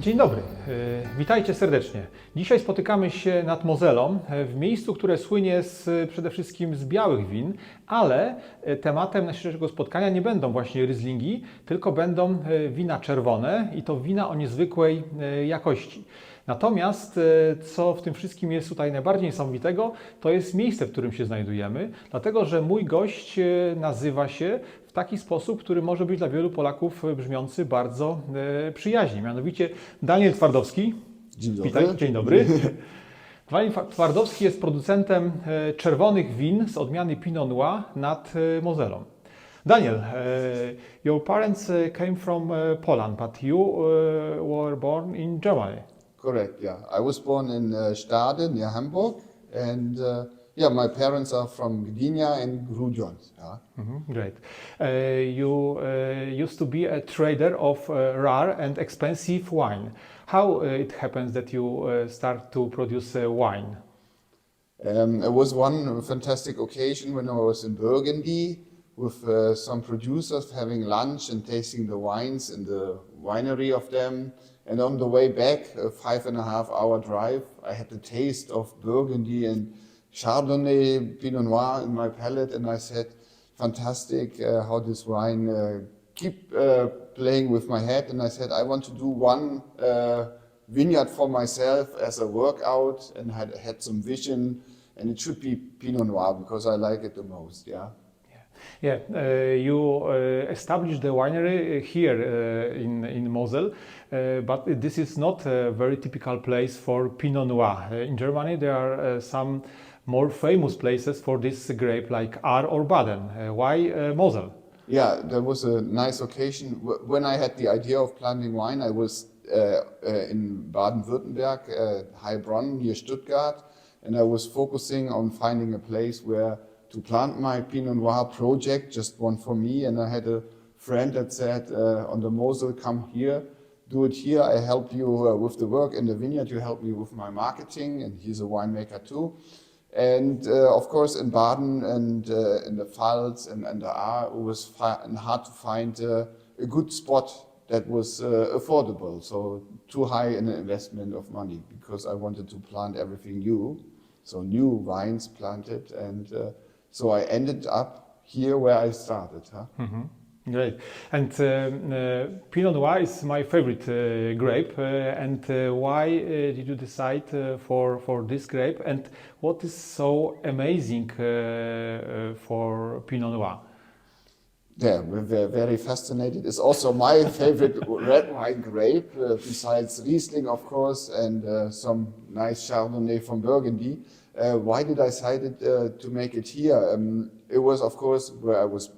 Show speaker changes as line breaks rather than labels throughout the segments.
Dzień dobry, witajcie serdecznie. Dzisiaj spotykamy się nad Mozelą, w miejscu, które słynie przede wszystkim z białych win, ale tematem naszego spotkania nie będą właśnie ryzlingi, tylko będą wina czerwone i to wina o niezwykłej jakości. Natomiast co w tym wszystkim jest tutaj najbardziej niesamowitego, to jest miejsce, w którym się znajdujemy, dlatego że mój gość nazywa się w taki sposób, który może być dla wielu Polaków brzmiący bardzo przyjaźnie, mianowicie Daniel Twardowski.
Dzień dobry.
Witaj, dzień dobry. Daniel Twardowski jest producentem czerwonych win z odmiany Pinot Noir nad Mozelą. Daniel, your parents came from Poland, but you were born in Germany.
Correct, yeah. I was born in Stade near Hamburg, and my parents are from Gdynia and Grudziądz. Yeah.
Great. You used to be a trader of rare and expensive wine. How it happens that you start to produce wine?
It was one fantastic occasion when I was in Burgundy with some producers having lunch and tasting the wines in the winery of them. And on the way back, a 5.5 hour drive, I had the taste of Burgundy and Chardonnay, Pinot Noir in my palate, and I said, fantastic how this wine keep playing with my head. And I said, I want to do one vineyard for myself as a workout, and had some vision, and it should be Pinot Noir because I like it the most, yeah.
Yeah, you established the winery here in Mosel, but this is not a very typical place for Pinot Noir. In Germany there are some more famous places for this grape like Ahr or Baden. Why Mosel?
Yeah, there was a nice occasion. When I had the idea of planting wine, I was in Baden-Württemberg, Heilbronn near Stuttgart, and I was focusing on finding a place where to plant my Pinot Noir project, just one for me. And I had a friend that said, on the Mosel, come here, do it here. I help you with the work in the vineyard. You help me with my marketing. And he's a winemaker too. And of course, in Baden and in the Pfalz and the Ahr, it was hard to find a good spot that was affordable. So too high in the investment of money, because I wanted to plant everything new. So new vines planted, and so I ended up here where I started. Huh?
Mm-hmm. Great. And Pinot Noir is my favorite grape. And why did you decide for this grape? And what is so amazing for Pinot Noir?
Yeah, we're very fascinated. It's also my favorite red wine grape, besides Riesling, of course, and some nice Chardonnay from Burgundy. Why did I decide to make it here? It was, of course, where I was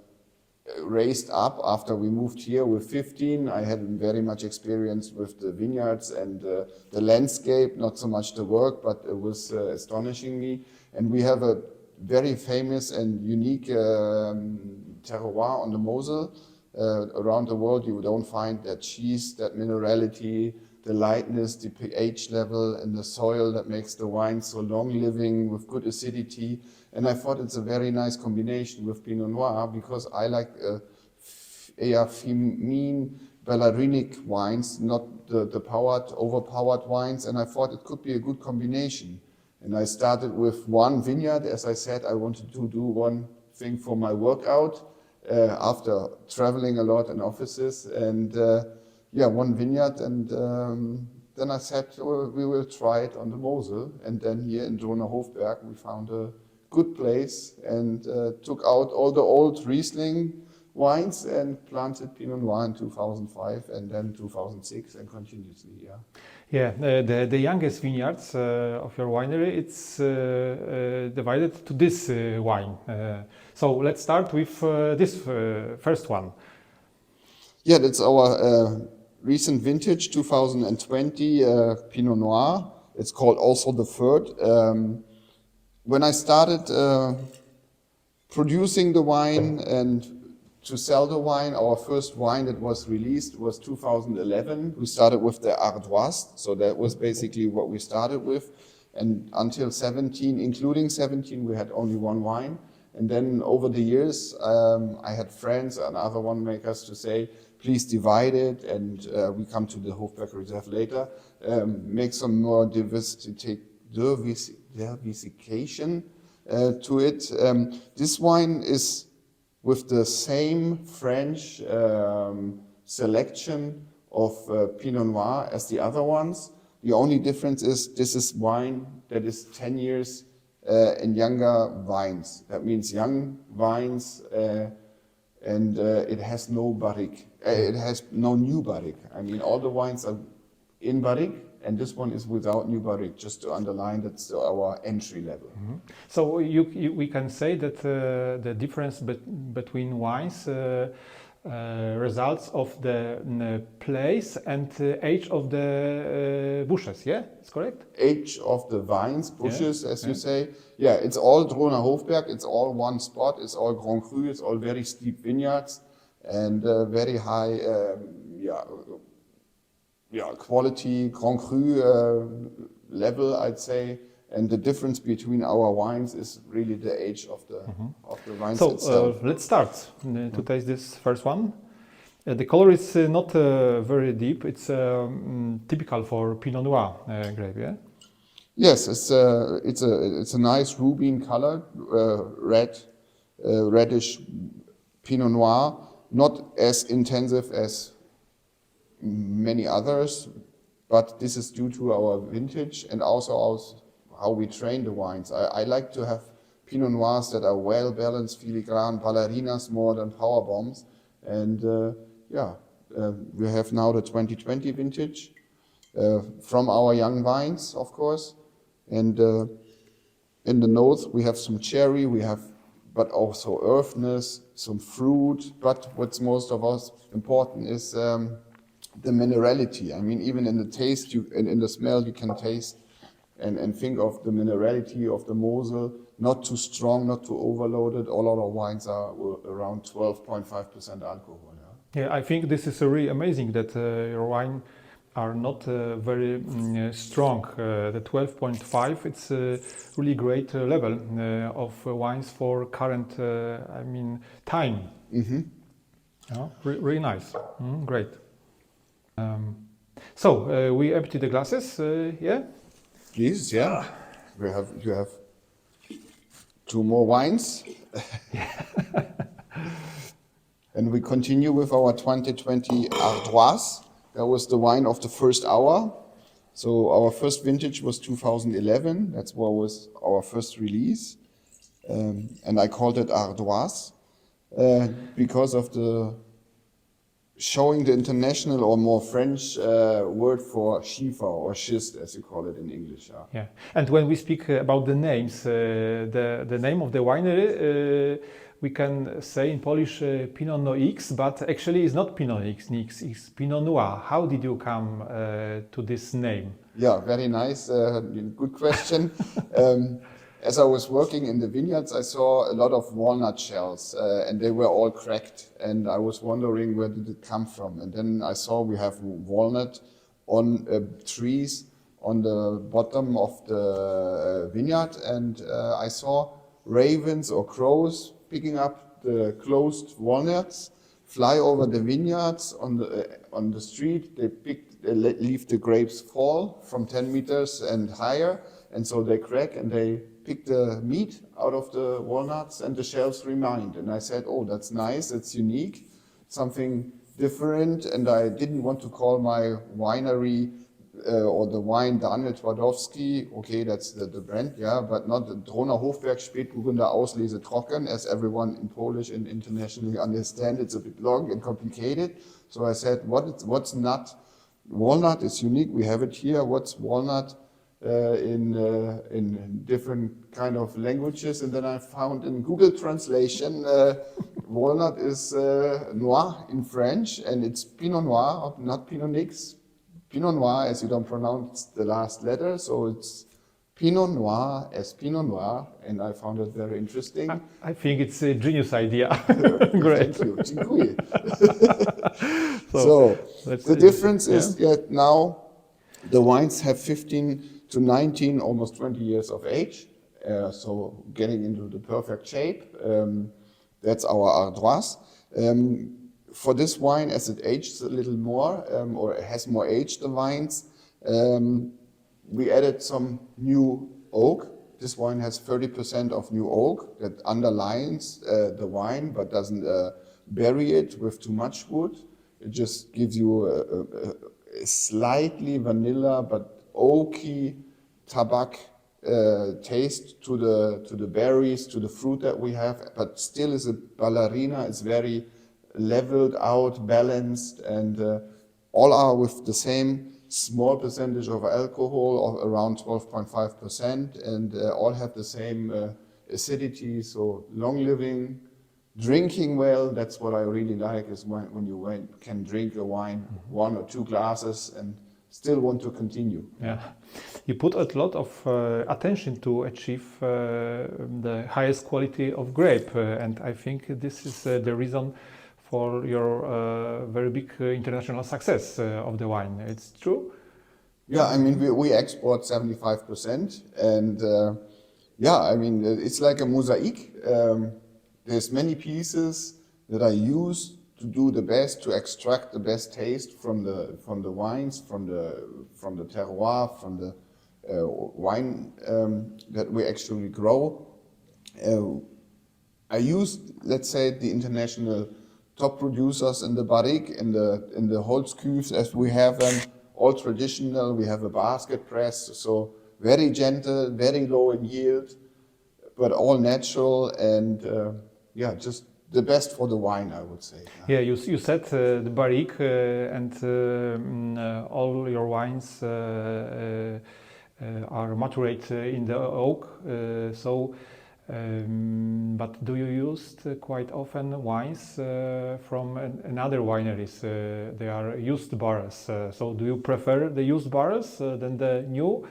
raised up after we moved here with 15. I had very much experience with the vineyards and the landscape, not so much the work, but it was astonishing me. And we have a very famous and unique terroir on the Mosel. Around the world you don't find that cheese, that minerality, the lightness, the pH level in the soil that makes the wine so long-living with good acidity. And I thought it's a very nice combination with Pinot Noir, because I like feminine, balleric wines, not the overpowered wines. And I thought it could be a good combination. And I started with one vineyard. As I said, I wanted to do one thing for my workout after traveling a lot in offices. And one vineyard, and then I said we will try it on the Mosel, and then here in Drohner Hofberg we found a good place and took out all the old Riesling wines and planted Pinot Noir in 2005 and then 2006 and continuously.
Yeah, the youngest vineyards of your winery, it's divided to this wine. So let's start with this first one.
Yeah, that's our recent vintage, 2020 Pinot Noir. It's called also the third. When I started producing the wine and to sell the wine, our first wine that was released was 2011. We started with the Ardoise, so that was basically what we started with. And until 17, including 17, we had only one wine. And then over the years, I had friends and other winemakers to say, please divide it, and we come to the Hofberg Reserve later. Make some more diversification to it. This wine is with the same French selection of Pinot Noir as the other ones. The only difference is this is wine that is 10 years and younger vines. That means young vines, and it has no barrique. It has no new barrique. I mean, all the wines are in barrique, and this one is without new barrique. Just to underline, that's our entry level.
Mm-hmm. So we can say that the difference between wines results of the place and age of the bushes, yeah? It's correct?
Age of the vines, bushes, as you say. Yeah, it's all Drohner Hofberg, it's all one spot, it's all Grand Cru, it's all very steep vineyards and very high quality Grand Cru level, I'd say. And the difference between our wines is really the age of the wines itself.
So let's start to taste this first one. The color is not very deep. It's typical for Pinot Noir grape, yeah?
Yes, it's a nice ruby color, reddish Pinot Noir, not as intensive as many others, but this is due to our vintage and also how we train the wines. I like to have Pinot Noirs that are well balanced, filigrane, ballerinas more than power bombs. And we have now the 2020 vintage from our young vines, of course. And in the notes we have some cherry, but also earthiness, some fruit. But what's most of us important is the minerality. I mean, even in the taste and in the smell, you can taste and think of the minerality of the Mosel, not too strong, not too overloaded. All our wines are around 12.5% alcohol.
Yeah, I think this is really amazing that your wine are not very strong. The 12.5, it's a really great level of wines for current, time.
Mm-hmm.
Yeah, really nice. Great. So we empty the glasses, yeah?
Please, yeah. You have two more wines. And we continue with our 2020 Ardoise. That was the wine of the first hour. So our first vintage was 2011. That's what was our first release. And I called it Ardoise because of the showing the international or more French word for schiefer or schist, as you call it in English.
Yeah. And when we speak about the names, the name of the winery, we can say in Polish Pinot Noix, but actually it's not Pinot Noix, it's Pinot Noir. How did you come to this name?
Yeah, very nice. Good question. As I was working in the vineyards, I saw a lot of walnut shells, and they were all cracked. And I was wondering, where did it come from? And then I saw we have walnut on trees on the bottom of the vineyard, and I saw ravens or crows picking up the closed walnuts, fly over the vineyards on the street. They leave the grapes fall from 10 meters and higher, and so they crack and they pick the meat out of the walnuts and the shells remained. And I said, oh, that's nice, that's unique, something different. And I didn't want to call my winery or the wine Daniel Twardowski. Okay, that's the brand, yeah, but not the Drohner Hofberg Spätburgunder Auslese Trocken, as everyone in Polish and internationally understand. It's a bit long and complicated. So I said, what's nut? Walnut is unique. We have it here. What's walnut? In different kind of languages, and then I found in Google translation walnut is noir in French, and it's Pinot Noir, not Pinot Noix. Pinot Noir, as you don't pronounce the last letter, so it's Pinot Noir as Pinot Noir, and I found it very interesting.
I think it's a genius idea. Great.
Thank you. Dziękuję. So the difference is that now the wines have 15 to 19, almost 20 years of age, so getting into the perfect shape. That's our Ardoise. for this wine, as it ages a little more, or it has more age, the wines, we added some new oak. This wine has 30% of new oak that underlines the wine, but doesn't bury it with too much wood. It just gives you a slightly vanilla but oaky tobacco taste to the berries, to the fruit that we have, but still is a ballerina. It's very leveled out, balanced, and all are with the same small percentage of alcohol of around 12.5%, and all have the same acidity, so long living, drinking well. That's what I really like, is when you can drink a wine, 1 or 2 glasses and still want to continue.
Yeah, you put a lot of attention to achieve the highest quality of grape, and I think this is the reason for your very big international success of the wine. It's true?
Yeah, I mean, we export 75%, and yeah, I mean, it's like a mosaic. There's many pieces that I use to do the best, to extract the best taste from the wines, from the terroir, from the wine that we actually grow. I use, let's say, the international top producers in the barrique, in the Holzküves, as we have them, all traditional. We have a basket press, so very gentle, very low in yield, but all natural, and yeah, just the best for the wine, I would say.
Yeah, you said the barrique, and all your wines are maturate in the oak. But do you use quite often wines from another wineries? They are used barrels. So do you prefer the used barrels than the new?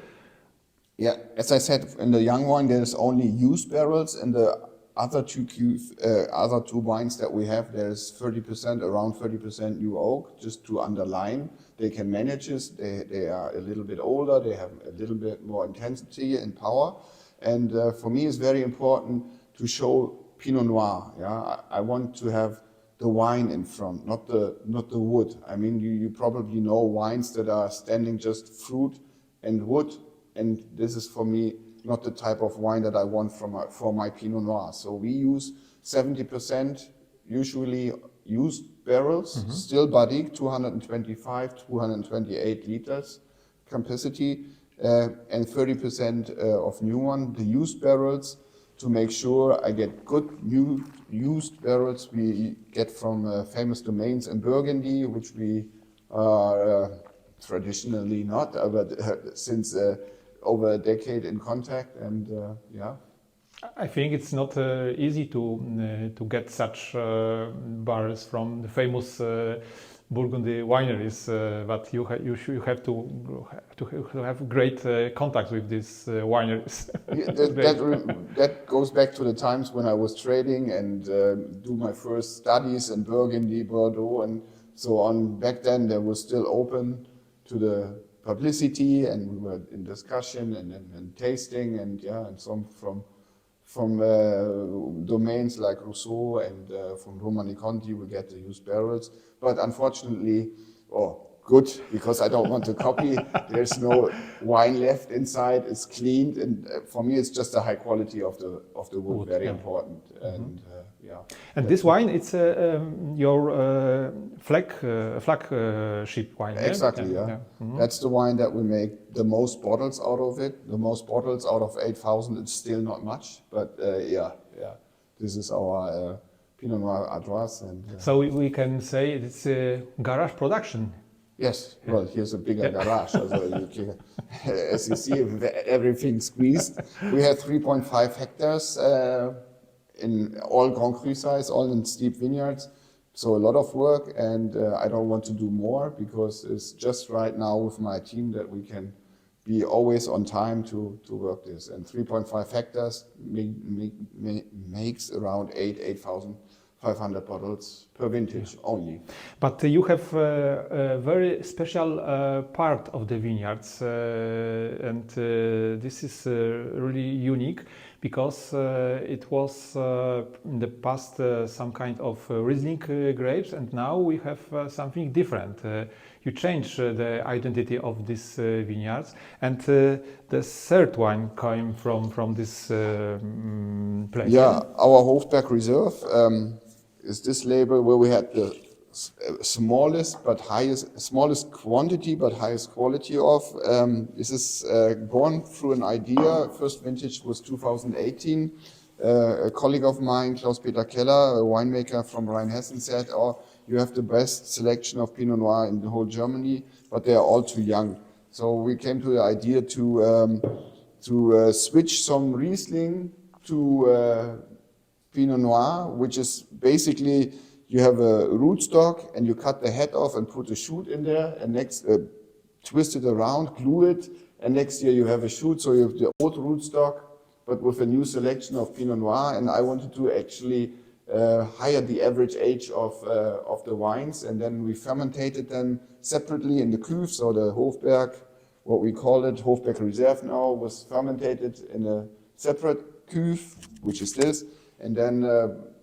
Yeah, as I said, in the young wine there's only used barrels. In the other two wines that we have, there's around 30% new oak, just to underline. They can manage this. They are a little bit older. They have a little bit more intensity and power. And for me, it's very important to show Pinot Noir. Yeah, I want to have the wine in front, not the wood. I mean, you probably know wines that are standing just fruit and wood, and this is for me not the type of wine that I want for my Pinot Noir. So we use 70% usually used barrels, still barrique, 225, 228 liters capacity. And 30% of new one, the used barrels, to make sure I get good new used barrels we get from famous domains in Burgundy, which we are traditionally not, but since over a decade in contact, and yeah.
I think it's not easy to get such barrels from the famous Burgundy wineries, but you have to have great contacts with these wineries.
That goes back to the times when I was trading and do my first studies in Burgundy, Bordeaux, and so on. Back then, they were still open to the publicity, and we were in discussion and tasting, and yeah, and some from domains like Rousseau and from Romani Conti, we get the used barrels. But unfortunately, good, because I don't want to copy. There's no wine left inside. It's cleaned, and for me, it's just the high quality of the wood, very important. And yeah.
And this wine, it's your flagship wine.
Exactly, yeah. That's the wine that we make the most bottles out of it. The most bottles out of 8,000. It's still not much, but yeah. This is our Pinot Noir Ardoise, and
so we can say it's a garage production.
Yes, well, here's a bigger garage. As you see, everything squeezed. We have 3.5 hectares in all Grand Cru size, all in steep vineyards. So a lot of work, and I don't want to do more, because it's just right now with my team that we can be always on time to work this. And 3.5 hectares makes around 8,500 bottles per vintage only.
But you have a very special part of the vineyards, and this is really unique, because it was in the past some kind of Riesling grapes, and now we have something different. You change the identity of these vineyards, and the third wine came from this place.
Yeah, our Hofberg Reserve is this label where we had the smallest quantity but highest quality of. This is born through an idea. First vintage was 2018. A colleague of mine, Klaus-Peter Keller, a winemaker from Rheinhessen, said, "Oh, you have the best selection of Pinot Noir in the whole Germany, but they are all too young." So we came to the idea to switch some Riesling to Pinot Noir, which is basically you have a rootstock and you cut the head off and put a shoot in there, and next twist it around, glue it, and next year you have a shoot. So you have the old rootstock, but with a new selection of Pinot Noir. And I wanted to actually higher the average age of the wines, and then we fermented them separately in the cuve. So the Hofberg, what we call it, Hofberg Reserve now, was fermented in a separate cuve, which is this, and then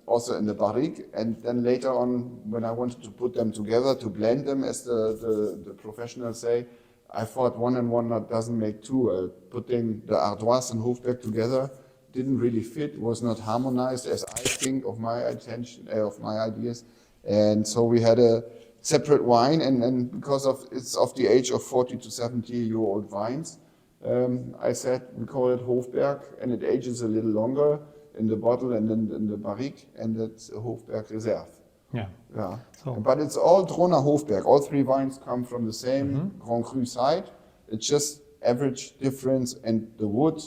also in the barrique. And then later on, when I wanted to put them together, to blend them, as the professionals say, I thought one and one doesn't make two. Putting the Ardoise and Hofberg together didn't really fit, was not harmonized as I think of my of my ideas. And so we had a separate wine, and because it's of the age of 40 to 70-year-old wines, I said we call it Hofberg, and it ages a little longer in the bottle and then in the barrique, and it's a Hofberg Reserve.
Yeah.
Yeah.
So.
But it's all Drona Hofberg. All three wines come from the same Grand Cru site. It's just average difference and the wood,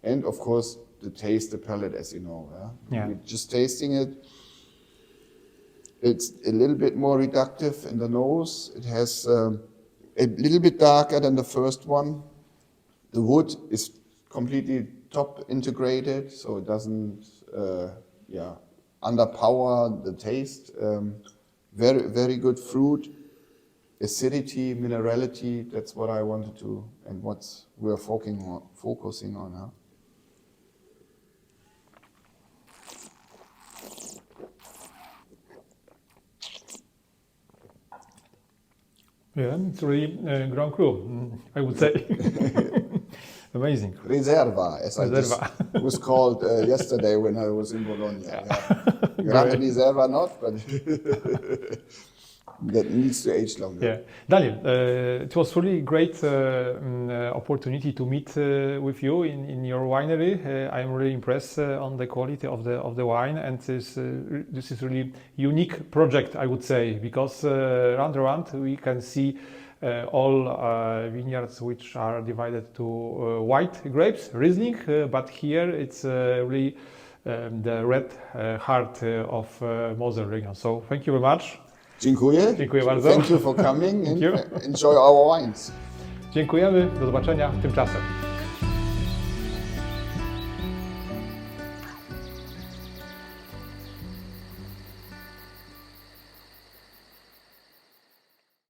and of course the taste, the palate, as you know.
Yeah.
We're just tasting it. It's a little bit more reductive in the nose. It has a little bit darker than the first one. The wood is completely top integrated, so it doesn't underpower the taste. Very, very good fruit, acidity, minerality. That's what I wanted to, and what we're focusing on. Huh?
Yeah, it's really Grand Cru, I would say. Amazing.
Reserva, as
Reserva.
I was called yesterday when I was in Bologna. Yeah. Grande Reserva not, but that needs to age longer.
Yeah, Daniel, it was really great opportunity to meet with you in your winery. I'm really impressed on the quality of the wine, and this is really unique project, I would say, because around we can see all vineyards which are divided to white grapes, Riesling, but here it's really the red heart of Mosel region. So thank you very much.
Dziękuję.
Dziękuję bardzo.
Thank you for coming and
you.
enjoy our wines.
Dziękujemy, do zobaczenia tymczasem.